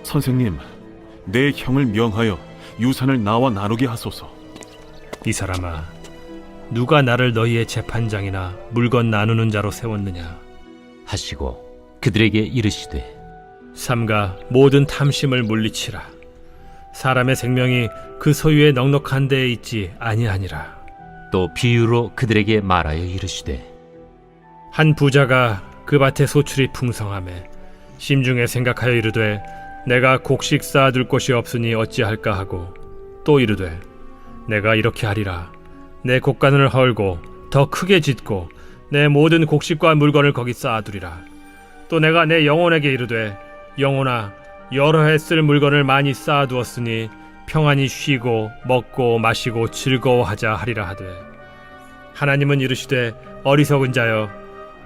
선생님, 내 형을 명하여 유산을 나와 나누게 하소서. 이 사람아, 누가 나를 너희의 재판장이나 물건 나누는 자로 세웠느냐 하시고 그들에게 이르시되 삼가 모든 탐심을 물리치라. 사람의 생명이 그 소유의 넉넉한 데에 있지 아니하니라. 또 비유로 그들에게 말하여 이르시되 한 부자가 그 밭에 소출이 풍성하매 심중에 생각하여 이르되 내가 곡식 쌓아둘 곳이 없으니 어찌할까 하고 또 이르되 내가 이렇게 하리라. 내 곡간을 헐고 더 크게 짓고 내 모든 곡식과 물건을 거기 쌓아두리라. 또 내가 내 영혼에게 이르되 영혼아, 여러 해 쓸 물건을 많이 쌓아두었으니 평안히 쉬고 먹고 마시고 즐거워하자 하리라 하되 하나님은 이르시되 어리석은 자여,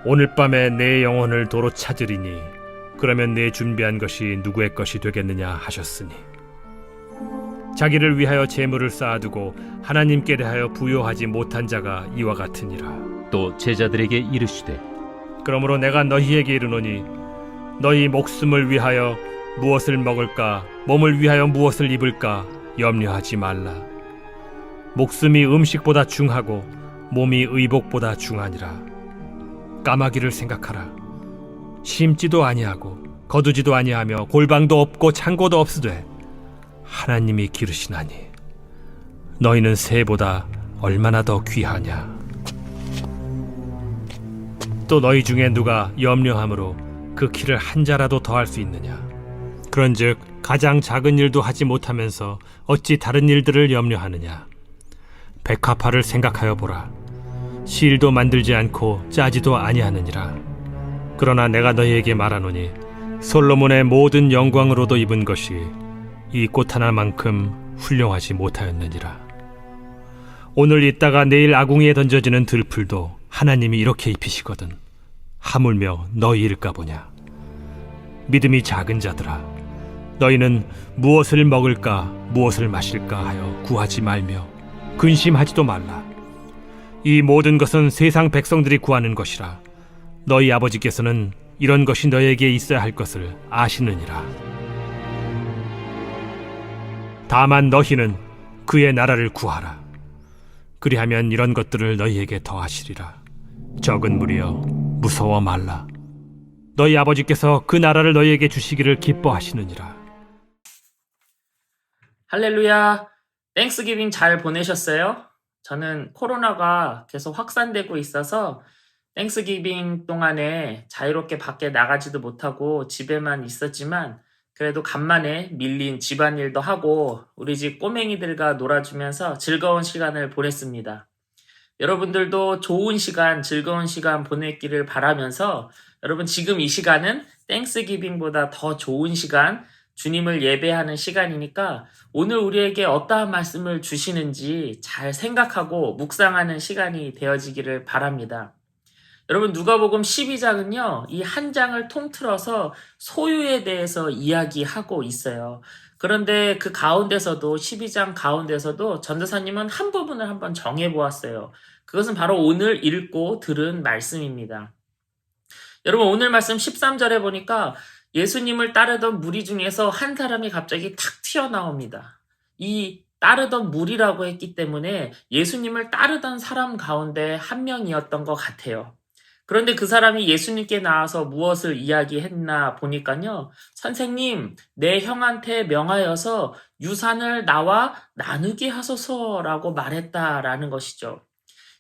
오늘 밤에 내 영혼을 도로 찾으리니 그러면 내 준비한 것이 누구의 것이 되겠느냐 하셨으니 자기를 위하여 재물을 쌓아두고 하나님께 대하여 부요하지 못한 자가 이와 같으니라. 또 제자들에게 이르시되 그러므로 내가 너희에게 이르노니 너희 목숨을 위하여 무엇을 먹을까, 몸을 위하여 무엇을 입을까 염려하지 말라. 목숨이 음식보다 중하고 몸이 의복보다 중하니라. 까마귀를 생각하라. 심지도 아니하고 거두지도 아니하며 골방도 없고 창고도 없으되 하나님이 기르시나니 너희는 새보다 얼마나 더 귀하냐. 또 너희 중에 누가 염려함으로 그 키를 한 자라도 더할 수 있느냐. 그런즉 가장 작은 일도 하지 못하면서 어찌 다른 일들을 염려하느냐. 백합화를 생각하여 보라. 실도 만들지 않고 짜지도 아니하느니라. 그러나 내가 너희에게 말하노니 솔로몬의 모든 영광으로도 입은 것이 이 꽃 하나만큼 훌륭하지 못하였느니라. 오늘 있다가 내일 아궁이에 던져지는 들풀도 하나님이 이렇게 입히시거든 하물며 너희일까 보냐. 믿음이 작은 자들아, 너희는 무엇을 먹을까 무엇을 마실까 하여 구하지 말며 근심하지도 말라. 이 모든 것은 세상 백성들이 구하는 것이라. 너희 아버지께서는 이런 것이 너희에게 있어야 할 것을 아시느니라. 다만 너희는 그의 나라를 구하라. 그리하면 이런 것들을 너희에게 더하시리라. 적은 무리여, 무서워 말라. 너희 아버지께서 그 나라를 너희에게 주시기를 기뻐하시느니라. 할렐루야. 땡스기빙 잘 보내셨어요? 저는 코로나가 계속 확산되고 있어서 땡스기빙 동안에 자유롭게 밖에 나가지도 못하고 집에만 있었지만 그래도 간만에 밀린 집안일도 하고 우리 집 꼬맹이들과 놀아주면서 즐거운 시간을 보냈습니다. 여러분들도 좋은 시간, 즐거운 시간 보냈기를 바라면서 여러분 지금 이 시간은 땡스기빙보다 더 좋은 시간, 주님을 예배하는 시간이니까 오늘 우리에게 어떠한 말씀을 주시는지 잘 생각하고 묵상하는 시간이 되어지기를 바랍니다. 여러분 누가복음 12장은요. 이 한 장을 통틀어서 소유에 대해서 이야기하고 있어요. 그런데 그 가운데서도 12장 가운데서도 전도사님은 한 부분을 한번 정해보았어요. 그것은 바로 오늘 읽고 들은 말씀입니다. 여러분 오늘 말씀 13절에 보니까 예수님을 따르던 무리 중에서 한 사람이 갑자기 탁 튀어나옵니다. 이 따르던 무리라고 했기 때문에 예수님을 따르던 사람 가운데 한 명이었던 것 같아요. 그런데 그 사람이 예수님께 나와서 무엇을 이야기했나 보니까요. 선생님, 내 형한테 명하여서 유산을 나와 나누게 하소서라고 말했다라는 것이죠.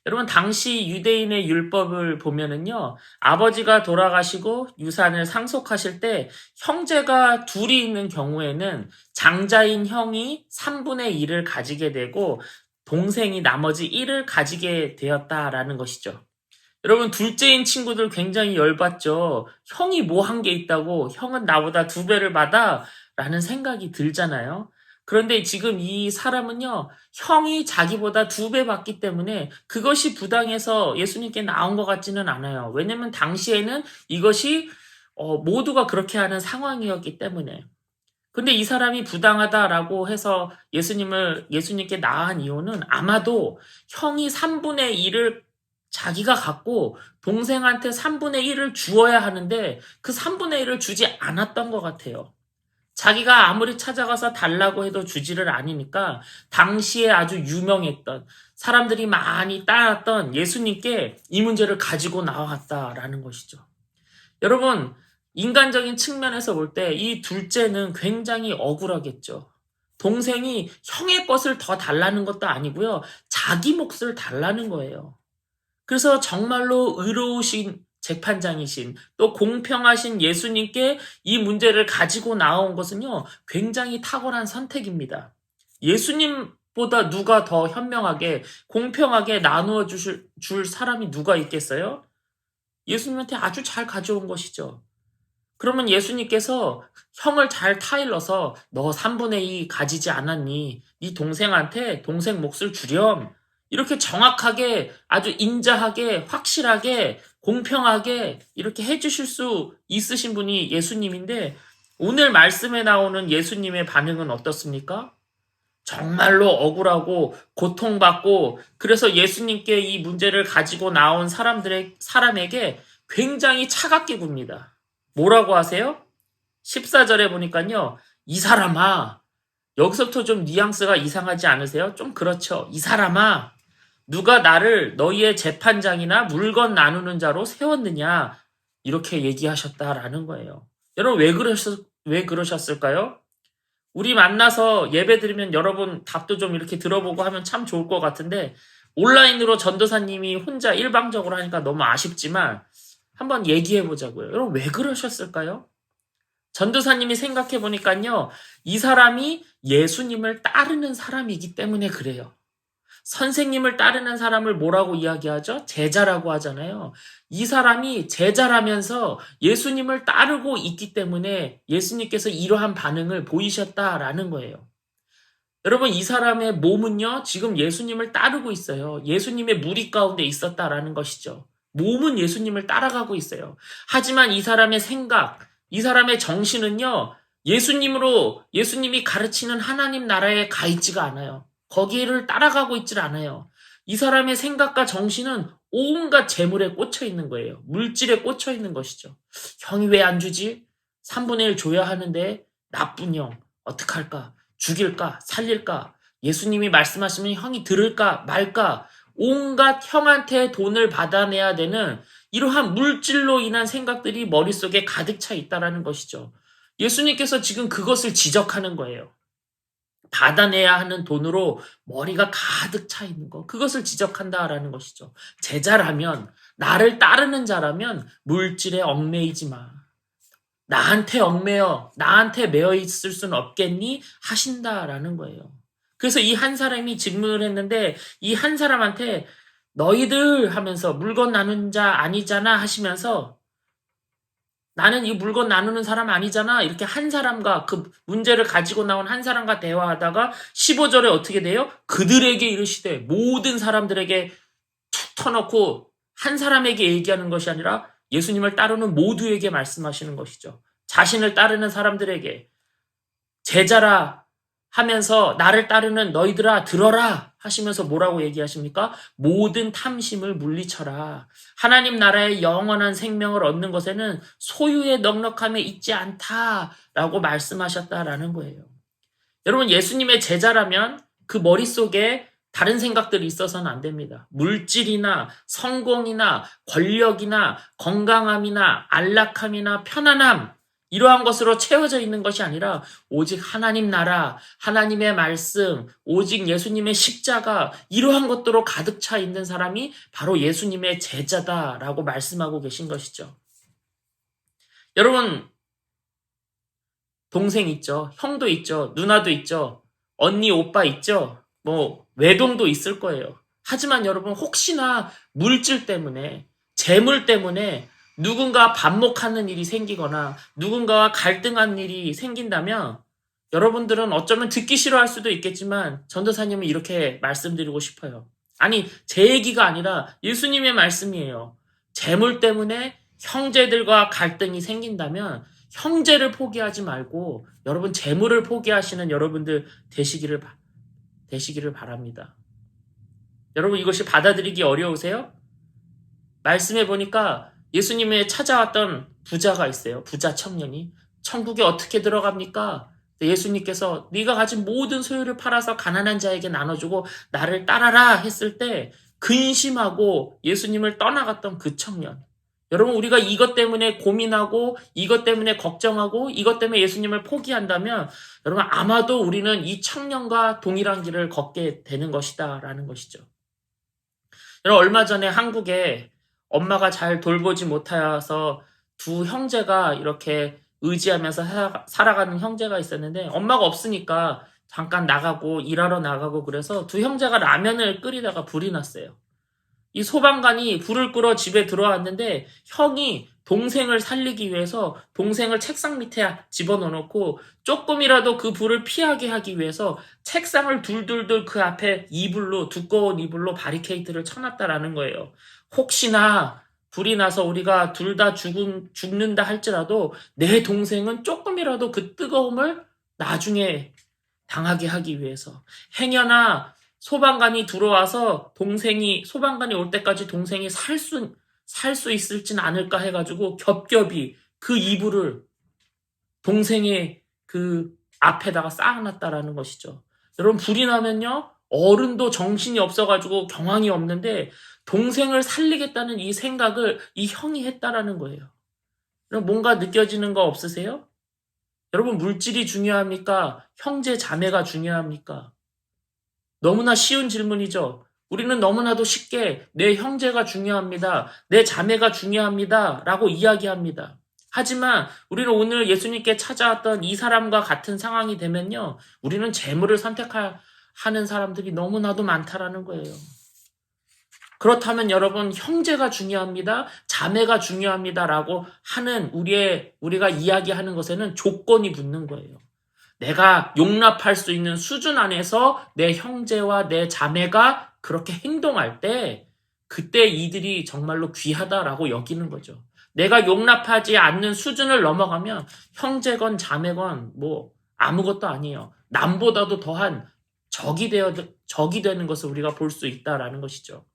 여러분 당시 유대인의 율법을 보면은요. 아버지가 돌아가시고 유산을 상속하실 때 형제가 둘이 있는 경우에는 장자인 형이 3분의 1을 가지게 되고 동생이 나머지 1을 가지게 되었다라는 것이죠. 여러분 둘째인 친구들 굉장히 열받죠. 형이 뭐 한 게 있다고 형은 나보다 2배를 받아? 라는 생각이 들잖아요. 그런데 지금 이 사람은요. 형이 자기보다 2배 받기 때문에 그것이 부당해서 예수님께 나온 것 같지는 않아요. 왜냐면 당시에는 이것이 모두가 그렇게 하는 상황이었기 때문에. 근데 이 사람이 부당하다라고 해서 예수님께 나아간 이유는 아마도 형이 3분의 1을 자기가 갖고 동생한테 3분의 1을 주어야 하는데 그 3분의 1을 주지 않았던 것 같아요. 자기가 아무리 찾아가서 달라고 해도 주지를 않으니까 당시에 아주 유명했던 사람들이 많이 따랐던 예수님께 이 문제를 가지고 나왔다라는 것이죠. 여러분, 인간적인 측면에서 볼 때 이 둘째는 굉장히 억울하겠죠. 동생이 형의 것을 더 달라는 것도 아니고요. 자기 몫을 달라는 거예요. 그래서 정말로 의로우신 재판장이신 또 공평하신 예수님께 이 문제를 가지고 나온 것은요. 굉장히 탁월한 선택입니다. 예수님보다 누가 더 현명하게 공평하게 나누어 줄 사람이 누가 있겠어요? 예수님한테 아주 잘 가져온 것이죠. 그러면 예수님께서 형을 잘 타일러서 너 3분의 2 가지지 않았니? 네 동생한테 동생 몫을 주렴. 이렇게 정확하게 아주 인자하게 확실하게 공평하게 이렇게 해주실 수 있으신 분이 예수님인데 오늘 말씀에 나오는 예수님의 반응은 어떻습니까? 정말로 억울하고 고통받고 그래서 예수님께 이 문제를 가지고 나온 사람에게 굉장히 차갑게 굽니다. 뭐라고 하세요? 14절에 보니까요. 이 사람아, 여기서부터 좀 뉘앙스가 이상하지 않으세요? 좀 그렇죠. 이 사람아, 누가 나를 너희의 재판장이나 물건 나누는 자로 세웠느냐? 이렇게 얘기하셨다라는 거예요. 여러분 왜 그러셨을까요? 우리 만나서 예배 드리면 여러분 답도 좀 이렇게 들어보고 하면 참 좋을 것 같은데 온라인으로 전도사님이 혼자 일방적으로 하니까 너무 아쉽지만 한번 얘기해 보자고요. 여러분 왜 그러셨을까요? 전도사님이 생각해 보니까요. 이 사람이 예수님을 따르는 사람이기 때문에 그래요. 선생님을 따르는 사람을 뭐라고 이야기하죠? 제자라고 하잖아요. 이 사람이 제자라면서 예수님을 따르고 있기 때문에 예수님께서 이러한 반응을 보이셨다라는 거예요. 여러분 이 사람의 몸은요. 지금 예수님을 따르고 있어요. 예수님의 무리 가운데 있었다라는 것이죠. 몸은 예수님을 따라가고 있어요. 하지만 이 사람의 생각, 이 사람의 정신은요. 예수님이 가르치는 하나님 나라에 가 있지가 않아요. 거기를 따라가고 있질 않아요. 이 사람의 생각과 정신은 온갖 재물에 꽂혀 있는 거예요. 물질에 꽂혀 있는 것이죠. 형이 왜 안 주지? 3분의 1 줘야 하는데 나쁜 형 어떡할까? 죽일까? 살릴까? 예수님이 말씀하시면 형이 들을까? 말까? 온갖 형한테 돈을 받아내야 되는 이러한 물질로 인한 생각들이 머릿속에 가득 차 있다는 것이죠. 예수님께서 지금 그것을 지적하는 거예요. 받아내야 하는 돈으로 머리가 가득 차 있는 거. 그것을 지적한다라는 것이죠. 제자라면, 나를 따르는 자라면 물질에 얽매이지 마. 나한테 얽매여, 나한테 매여 있을 수는 없겠니? 하신다라는 거예요. 그래서 이 한 사람이 질문을 했는데 이 한 사람한테 너희들 하면서 물건 나눈 자 아니잖아 하시면서 나는 이 물건 나누는 사람 아니잖아. 이렇게 한 사람과 그 문제를 가지고 나온 한 사람과 대화하다가 15절에 어떻게 돼요? 그들에게 이르시되 모든 사람들에게 툭 터놓고 한 사람에게 얘기하는 것이 아니라 예수님을 따르는 모두에게 말씀하시는 것이죠. 자신을 따르는 사람들에게 제자라 하면서 나를 따르는 너희들아 들어라 하시면서 뭐라고 얘기하십니까? 모든 탐심을 물리쳐라. 하나님 나라의 영원한 생명을 얻는 것에는 소유의 넉넉함에 있지 않다라고 말씀하셨다라는 거예요. 여러분 예수님의 제자라면 그 머릿속에 다른 생각들이 있어서는 안 됩니다. 물질이나 성공이나 권력이나 건강함이나 안락함이나 편안함 이러한 것으로 채워져 있는 것이 아니라 오직 하나님 나라, 하나님의 말씀, 오직 예수님의 십자가 이러한 것들로 가득 차 있는 사람이 바로 예수님의 제자다라고 말씀하고 계신 것이죠. 여러분 동생 있죠. 형도 있죠. 누나도 있죠. 언니, 오빠 있죠. 외동도 있을 거예요. 하지만 여러분 혹시나 물질 때문에 재물 때문에 누군가 반목하는 일이 생기거나 누군가와 갈등한 일이 생긴다면 여러분들은 어쩌면 듣기 싫어할 수도 있겠지만 전도사님은 이렇게 말씀드리고 싶어요. 아니 제 얘기가 아니라 예수님의 말씀이에요. 재물 때문에 형제들과 갈등이 생긴다면 형제를 포기하지 말고 여러분 재물을 포기하시는 여러분들 되시기를 바랍니다. 여러분 이것이 받아들이기 어려우세요? 말씀해 보니까 예수님의 찾아왔던 부자가 있어요. 부자 청년이. 천국에 어떻게 들어갑니까? 예수님께서 네가 가진 모든 소유를 팔아서 가난한 자에게 나눠주고 나를 따라라 했을 때 근심하고 예수님을 떠나갔던 그 청년. 여러분, 우리가 이것 때문에 고민하고 이것 때문에 걱정하고 이것 때문에 예수님을 포기한다면 여러분, 아마도 우리는 이 청년과 동일한 길을 걷게 되는 것이다 라는 것이죠. 여러분, 얼마 전에 한국에 엄마가 잘 돌보지 못하여서 두 형제가 이렇게 의지하면서 살아가는 형제가 있었는데 엄마가 없으니까 잠깐 나가고 일하러 나가고 그래서 두 형제가 라면을 끓이다가 불이 났어요. 이 소방관이 불을 끄러 집에 들어왔는데 형이 동생을 살리기 위해서 동생을 책상 밑에 집어넣어놓고 조금이라도 그 불을 피하게 하기 위해서 책상을 둘둘둘 그 앞에 두꺼운 이불로 바리케이트를 쳐놨다라는 거예요. 혹시나 불이 나서 우리가 둘 다 죽는다 할지라도 내 동생은 조금이라도 그 뜨거움을 나중에 당하게 하기 위해서 행여나 소방관이 들어와서 소방관이 올 때까지 동생이 살 수 있을진 않을까 해가지고 겹겹이 그 이불을 동생의 그 앞에다가 쌓아놨다라는 것이죠. 여러분, 불이 나면요, 어른도 정신이 없어가지고 경황이 없는데 동생을 살리겠다는 이 생각을 이 형이 했다라는 거예요. 여러분, 뭔가 느껴지는 거 없으세요? 여러분, 물질이 중요합니까? 형제 자매가 중요합니까? 너무나 쉬운 질문이죠. 우리는 너무나도 쉽게 내 형제가 중요합니다. 내 자매가 중요합니다. 라고 이야기합니다. 하지만 우리는 오늘 예수님께 찾아왔던 이 사람과 같은 상황이 되면요, 우리는 재물을 선택하는 사람들이 너무나도 많다라는 거예요. 그렇다면 여러분, 형제가 중요합니다. 자매가 중요합니다라고 하는 우리가 이야기하는 것에는 조건이 붙는 거예요. 내가 용납할 수 있는 수준 안에서 내 형제와 내 자매가 그렇게 행동할 때 그때 이들이 정말로 귀하다라고 여기는 거죠. 내가 용납하지 않는 수준을 넘어가면 형제건 자매건 뭐 아무것도 아니에요. 남보다도 더한 적이 되는 것을 우리가 볼 수 있다라는 것이죠.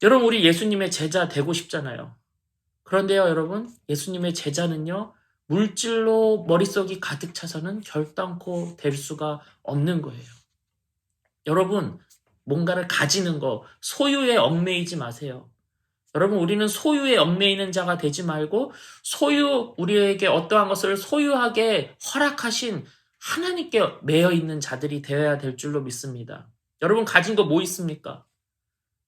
여러분, 우리 예수님의 제자 되고 싶잖아요. 그런데요, 여러분, 예수님의 제자는요, 물질로 머릿속이 가득 차서는 결단코 될 수가 없는 거예요. 여러분, 뭔가를 가지는 거, 소유에 얽매이지 마세요. 여러분, 우리는 소유에 얽매이는 자가 되지 말고 우리에게 어떠한 것을 소유하게 허락하신 하나님께 매여 있는 자들이 되어야 될 줄로 믿습니다. 여러분, 가진 거 뭐 있습니까?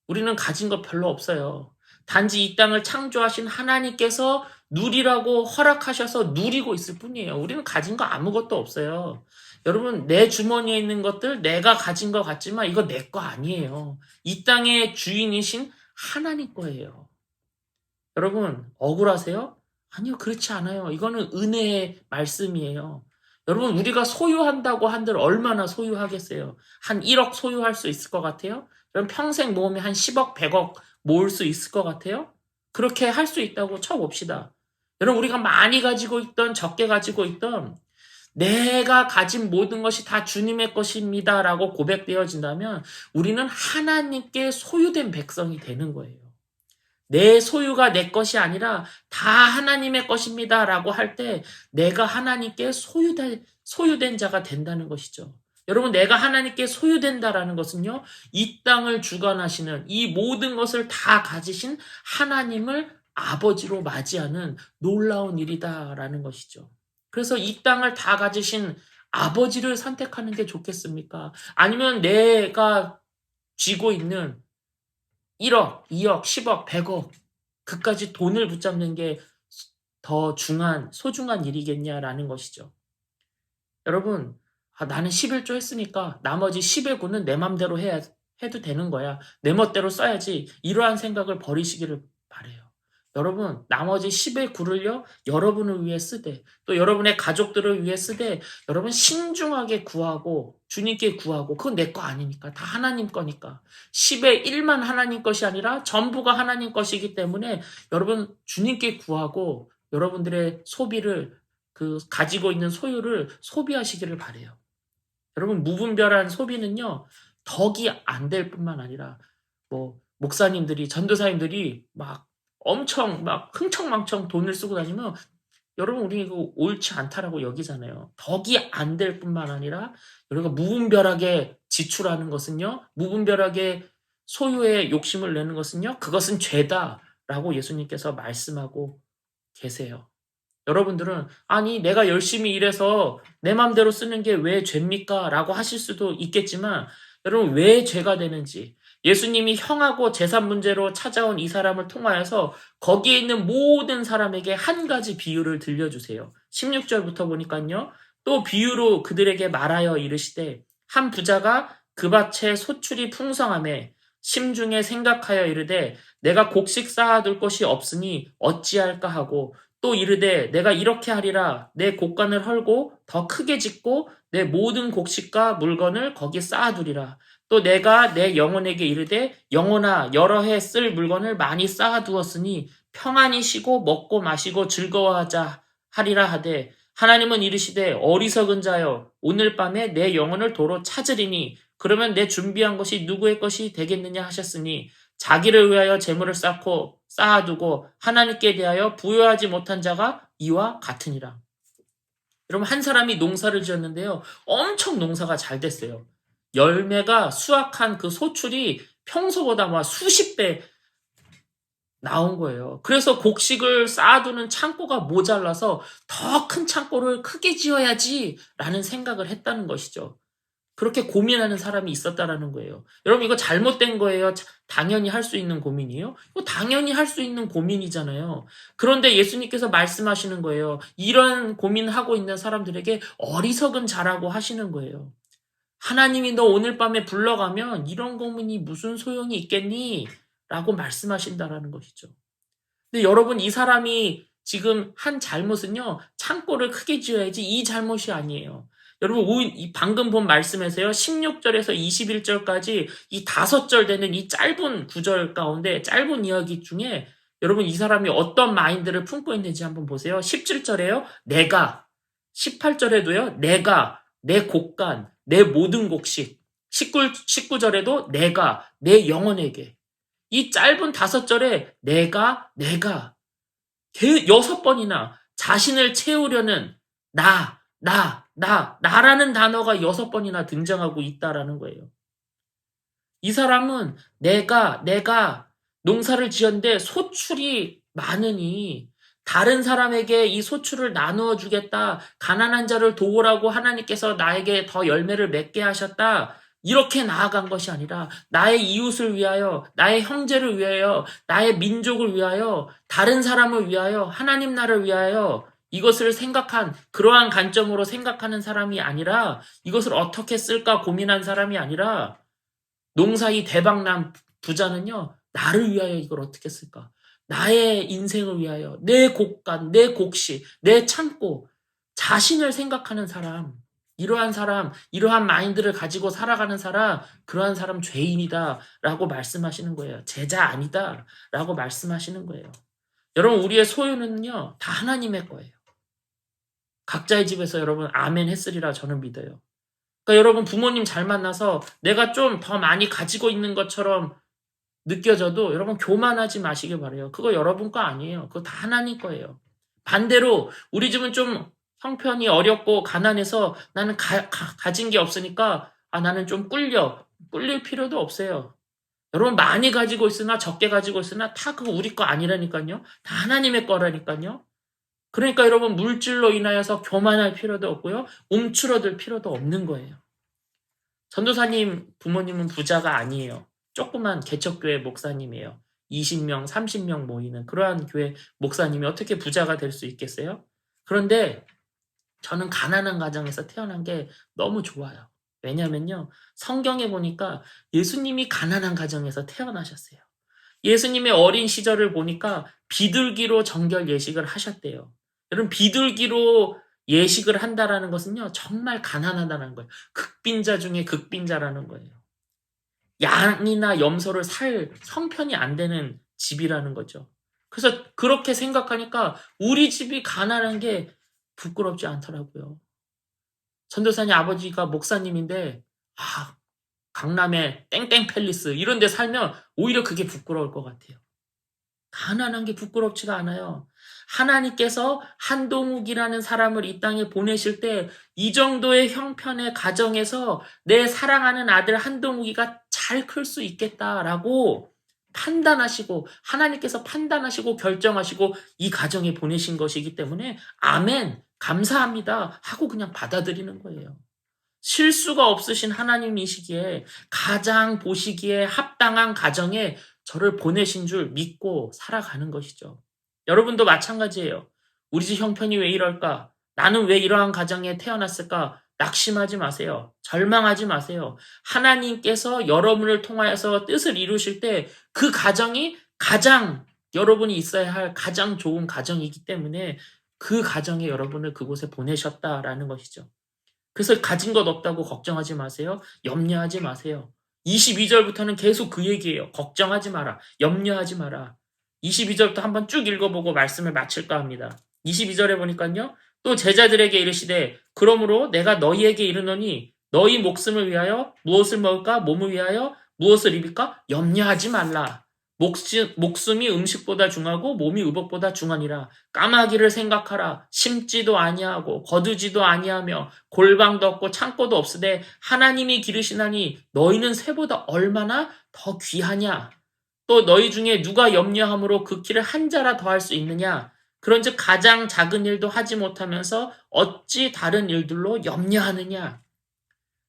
우리는 가진 거 별로 없어요. 단지 이 땅을 창조하신 하나님께서 누리라고 허락하셔서 누리고 있을 뿐이에요. 우리는 가진 거 아무것도 없어요. 여러분, 내 주머니에 있는 것들 내가 가진 것 같지만 이거 내 거 아니에요. 이 땅의 주인이신 하나님 거예요. 여러분, 억울하세요? 아니요, 그렇지 않아요. 이거는 은혜의 말씀이에요. 여러분, 우리가 소유한다고 한들 얼마나 소유하겠어요? 한 1억 소유할 수 있을 것 같아요? 그럼 평생 모으면 한 10억, 100억 모을 수 있을 것 같아요? 그렇게 할 수 있다고 쳐봅시다. 여러분, 우리가 많이 가지고 있던 적게 가지고 있던 내가 가진 모든 것이 다 주님의 것입니다 라고 고백되어진다면 우리는 하나님께 소유된 백성이 되는 거예요. 내 소유가 내 것이 아니라 다 하나님의 것입니다 라고 할 때 내가 하나님께 소유된 자가 된다는 것이죠. 여러분, 내가 하나님께 소유된다라는 것은요, 이 땅을 주관하시는 이 모든 것을 다 가지신 하나님을 아버지로 맞이하는 놀라운 일이다라는 것이죠. 그래서 이 땅을 다 가지신 아버지를 선택하는 게 좋겠습니까? 아니면 내가 쥐고 있는 1억, 2억, 10억, 100억 그까지 돈을 붙잡는 게 더 소중한 일이겠냐라는 것이죠. 여러분, 나는 11조 했으니까 나머지 10의 9는 내 맘대로 해도 되는 거야. 내 멋대로 써야지. 이러한 생각을 버리시기를 바라요. 여러분, 나머지 10의 9를요, 여러분을 위해 쓰되, 또 여러분의 가족들을 위해 쓰되, 여러분 신중하게 구하고, 주님께 구하고, 그건 내 거 아니니까. 다 하나님 거니까. 10의 1만 하나님 것이 아니라 전부가 하나님 것이기 때문에 여러분 주님께 구하고, 여러분들의 소비를, 가지고 있는 소유를 소비하시기를 바라요. 여러분, 무분별한 소비는요, 덕이 안 될 뿐만 아니라, 목사님들이, 전도사님들이 엄청 흥청망청 돈을 쓰고 다니면 여러분 우리 이거 옳지 않다라고 여기잖아요. 덕이 안 될 뿐만 아니라 우리가 무분별하게 지출하는 것은요. 무분별하게 소유의 욕심을 내는 것은요. 그것은 죄다라고 예수님께서 말씀하고 계세요. 여러분들은 아니 내가 열심히 일해서 내 맘대로 쓰는 게 왜 죄입니까? 라고 하실 수도 있겠지만 여러분 왜 죄가 되는지 예수님이 형하고 재산 문제로 찾아온 이 사람을 통하여서 거기에 있는 모든 사람에게 한 가지 비유를 들려주세요. 16절부터 보니까요. 또 비유로 그들에게 말하여 이르시되 한 부자가 그 밭에 소출이 풍성하매 심중에 생각하여 이르되 내가 곡식 쌓아둘 것이 없으니 어찌할까 하고 또 이르되 내가 이렇게 하리라 내 곡간을 헐고 더 크게 짓고 내 모든 곡식과 물건을 거기 쌓아두리라. 또 내가 내 영혼에게 이르되 영혼아 여러 해 쓸 물건을 많이 쌓아두었으니 평안히 쉬고 먹고 마시고 즐거워하자 하리라 하되 하나님은 이르시되 어리석은 자여 오늘 밤에 내 영혼을 도로 찾으리니 그러면 내 준비한 것이 누구의 것이 되겠느냐 하셨으니 자기를 위하여 재물을 쌓고 쌓아두고 하나님께 대하여 부여하지 못한 자가 이와 같으니라. 여러분 한 사람이 농사를 지었는데요. 엄청 농사가 잘 됐어요. 열매가 수확한 그 소출이 평소보다 막 수십 배 나온 거예요. 그래서 곡식을 쌓아두는 창고가 모자라서 더 큰 창고를 크게 지어야지 라는 생각을 했다는 것이죠. 그렇게 고민하는 사람이 있었다라는 거예요. 여러분 이거 잘못된 거예요? 당연히 할 수 있는 고민이에요? 이거 당연히 할 수 있는 고민이잖아요. 그런데 예수님께서 말씀하시는 거예요. 이런 고민하고 있는 사람들에게 어리석은 자라고 하시는 거예요. 하나님이 너 오늘 밤에 불러가면 이런 고민이 무슨 소용이 있겠니? 라고 말씀하신다라는 것이죠. 근데 여러분 이 사람이 지금 한 잘못은요. 창고를 크게 지어야지 이 잘못이 아니에요. 여러분 방금 본 말씀에서요. 16절에서 21절까지 이 5절 되는 이 짧은 구절 가운데 짧은 이야기 중에 여러분 이 사람이 어떤 마인드를 품고 있는지 한번 보세요. 17절에요. 내가 18절에도요. 내가 내 곡간 내 모든 곡식 19절에도 내가 내 영혼에게 이 짧은 5절에 내가 6번이나 자신을 채우려는 나라는 단어가 6번이나 등장하고 있다라는 거예요. 이 사람은 내가 농사를 지었는데 소출이 많으니 다른 사람에게 이 소출을 나누어 주겠다. 가난한 자를 도우라고 하나님께서 나에게 더 열매를 맺게 하셨다. 이렇게 나아간 것이 아니라 나의 이웃을 위하여, 나의 형제를 위하여, 나의 민족을 위하여, 다른 사람을 위하여, 하나님 나라를 위하여 이것을 생각한 그러한 관점으로 생각하는 사람이 아니라 이것을 어떻게 쓸까 고민한 사람이 아니라 농사이 대박난 부자는요. 나를 위하여 이걸 어떻게 쓸까? 나의 인생을 위하여 내 곡간, 내 곡식, 내 창고 자신을 생각하는 사람 이러한 마인드를 가지고 살아가는 사람 그러한 사람 죄인이다 라고 말씀하시는 거예요. 제자 아니다 라고 말씀하시는 거예요. 여러분 우리의 소유는요. 다 하나님의 거예요. 각자의 집에서 여러분 아멘 했으리라 저는 믿어요. 그러니까 여러분 부모님 잘 만나서 내가 좀 더 많이 가지고 있는 것처럼 느껴져도 여러분 교만하지 마시길 바라요. 그거 여러분 거 아니에요. 그거 다 하나님 거예요. 반대로 우리 집은 좀 형편이 어렵고 가난해서 나는 가진 게 없으니까 나는 좀 꿀릴 필요도 없어요. 여러분 많이 가지고 있으나 적게 가지고 있으나 다 그거 우리 거 아니라니까요. 다 하나님의 거라니까요. 그러니까 여러분 물질로 인하여서 교만할 필요도 없고요. 움츠러들 필요도 없는 거예요. 전도사님 부모님은 부자가 아니에요. 조그만 개척교회 목사님이에요. 20명, 30명 모이는 그러한 교회 목사님이 어떻게 부자가 될 수 있겠어요? 그런데 저는 가난한 가정에서 태어난 게 너무 좋아요. 왜냐면요. 성경에 보니까 예수님이 가난한 가정에서 태어나셨어요. 예수님의 어린 시절을 보니까 비둘기로 정결 예식을 하셨대요. 여러분 비둘기로 예식을 한다라는 것은요. 정말 가난하다는 거예요. 극빈자 중에 극빈자라는 거예요. 양이나 염소를 살 형편이 안 되는 집이라는 거죠. 그래서 그렇게 생각하니까 우리 집이 가난한 게 부끄럽지 않더라고요. 전도사님 아버지가 목사님인데 강남의 땡땡 팰리스 이런 데 살면 오히려 그게 부끄러울 것 같아요. 가난한 게 부끄럽지가 않아요. 하나님께서 한동욱이라는 사람을 이 땅에 보내실 때 이 정도의 형편의 가정에서 내 사랑하는 아들 한동욱이가 잘 클 수 있겠다라고 판단하시고 하나님께서 판단하시고 결정하시고 이 가정에 보내신 것이기 때문에 아멘, 감사합니다 하고 그냥 받아들이는 거예요. 실수가 없으신 하나님이시기에 가장 보시기에 합당한 가정에 저를 보내신 줄 믿고 살아가는 것이죠. 여러분도 마찬가지예요. 우리 집 형편이 왜 이럴까? 나는 왜 이러한 가정에 태어났을까? 낙심하지 마세요. 절망하지 마세요. 하나님께서 여러분을 통하여서 뜻을 이루실 때 그 가정이 가장 여러분이 있어야 할 가장 좋은 가정이기 때문에 그 가정에 여러분을 그곳에 보내셨다라는 것이죠. 그래서 가진 것 없다고 걱정하지 마세요. 염려하지 마세요. 22절부터는 계속 그 얘기예요. 걱정하지 마라. 염려하지 마라. 22절부터 한번 쭉 읽어보고 말씀을 마칠까 합니다. 22절에 보니까요. 또 제자들에게 이르시되 그러므로 내가 너희에게 이르노니 너희 목숨을 위하여 무엇을 먹을까? 몸을 위하여 무엇을 입을까? 염려하지 말라. 목숨이 음식보다 중하고 몸이 의복보다 중하니라. 까마귀를 생각하라. 심지도 아니하고 거두지도 아니하며 골방도 없고 창고도 없으되 하나님이 기르시나니 너희는 새보다 얼마나 더 귀하냐. 또 너희 중에 누가 염려함으로 그 키를 한 자라 더할 수 있느냐. 그런즉 가장 작은 일도 하지 못하면서 어찌 다른 일들로 염려하느냐.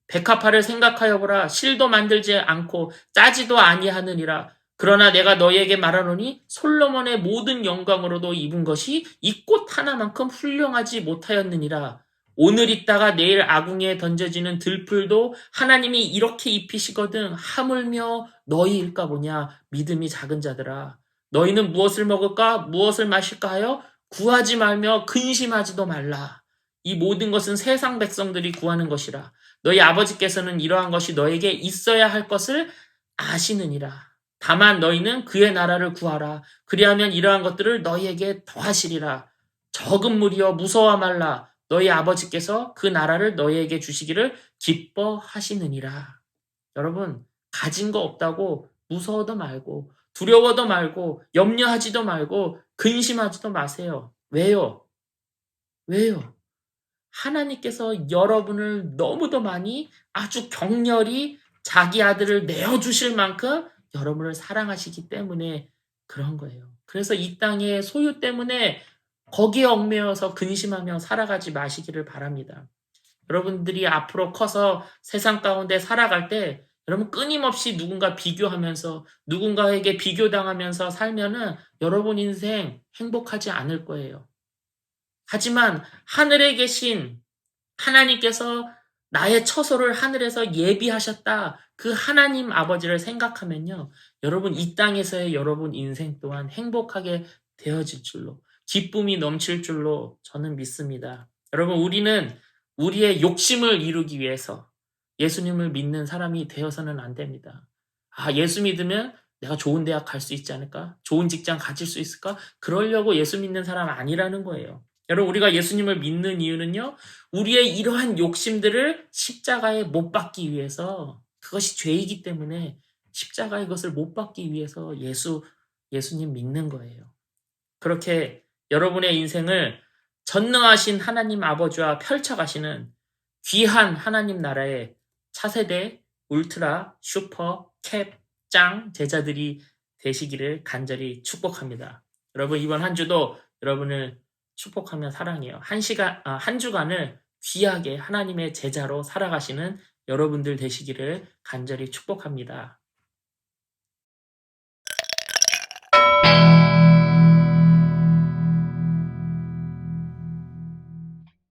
백합화를 생각하여 보라. 실도 만들지 않고 짜지도 아니하느니라. 그러나 내가 너희에게 말하노니 솔로몬의 모든 영광으로도 입은 것이 이 꽃 하나만큼 훌륭하지 못하였느니라. 오늘 있다가 내일 아궁이에 던져지는 들풀도 하나님이 이렇게 입히시거든 하물며 너희일까 보냐. 믿음이 작은 자들아. 너희는 무엇을 먹을까 무엇을 마실까 하여 구하지 말며 근심하지도 말라. 이 모든 것은 세상 백성들이 구하는 것이라. 너희 아버지께서는 이러한 것이 너에게 있어야 할 것을 아시느니라. 다만 너희는 그의 나라를 구하라. 그리하면 이러한 것들을 너희에게 더하시리라. 적은 무리여 무서워 말라. 너희 아버지께서 그 나라를 너희에게 주시기를 기뻐하시느니라. 여러분, 가진 거 없다고 무서워도 말고 두려워도 말고 염려하지도 말고 근심하지도 마세요. 왜요? 왜요? 하나님께서 여러분을 너무도 많이 아주 격렬히 자기 아들을 내어주실 만큼 여러분을 사랑하시기 때문에 그런 거예요. 그래서 이 땅의 소유 때문에 거기에 얽매여서 근심하며 살아가지 마시기를 바랍니다. 여러분들이 앞으로 커서 세상 가운데 살아갈 때 여러분 끊임없이 누군가 비교하면서 누군가에게 비교당하면서 살면은 여러분 인생 행복하지 않을 거예요. 하지만 하늘에 계신 하나님께서 나의 처소를 하늘에서 예비하셨다. 그 하나님 아버지를 생각하면요. 여러분 이 땅에서의 여러분 인생 또한 행복하게 되어질 줄로 기쁨이 넘칠 줄로 저는 믿습니다. 여러분 우리는 우리의 욕심을 이루기 위해서 예수님을 믿는 사람이 되어서는 안 됩니다. 아, 예수 믿으면 내가 좋은 대학 갈 수 있지 않을까? 좋은 직장 가질 수 있을까? 그러려고 예수 믿는 사람 아니라는 거예요. 여러분 우리가 예수님을 믿는 이유는요. 우리의 이러한 욕심들을 십자가에 못 박기 위해서 그것이 죄이기 때문에 십자가의 것을 못 박기 위해서 예수님 믿는 거예요. 그렇게 여러분의 인생을 전능하신 하나님 아버지와 펼쳐가시는 귀한 하나님 나라의 차세대 울트라 슈퍼 캡 짱 제자들이 되시기를 간절히 축복합니다. 여러분 이번 한 주도 여러분을 축복하며 사랑해요. 한 주간을 귀하게 하나님의 제자로 살아가시는 여러분들 되시기를 간절히 축복합니다.